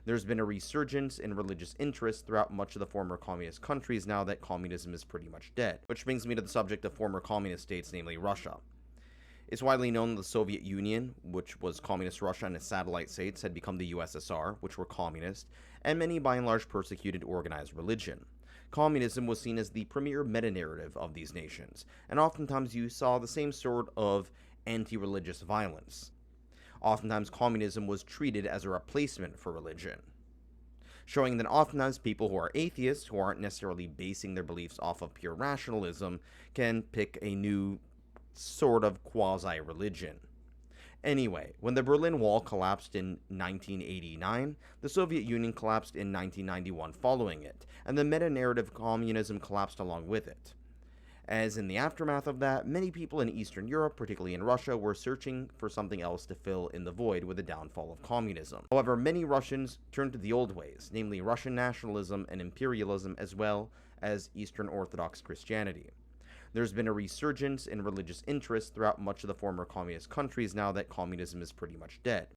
There's been a resurgence in religious interest throughout much of the former communist countries now that communism is pretty much dead. Which brings me to the subject of former communist states, namely Russia. It's widely known that the Soviet Union, which was communist Russia and its satellite states, had become the USSR, which were communist, and many by and large persecuted organized religion. Communism was seen as the premier meta-narrative of these nations, and oftentimes you saw the same sort of anti-religious violence. Oftentimes communism was treated as a replacement for religion, showing that oftentimes people who are atheists, who aren't necessarily basing their beliefs off of pure rationalism, can pick a new sort of quasi-religion. Anyway, when the Berlin Wall collapsed in 1989, the Soviet Union collapsed in 1991 following it, and the meta-narrative of communism collapsed along with it. As in the aftermath of that, many people in Eastern Europe, particularly in Russia, were searching for something else to fill in the void with the downfall of communism. However, many Russians turned to the old ways, namely Russian nationalism and imperialism, as well as Eastern Orthodox Christianity. There's been a resurgence in religious interest throughout much of the former communist countries now that communism is pretty much dead.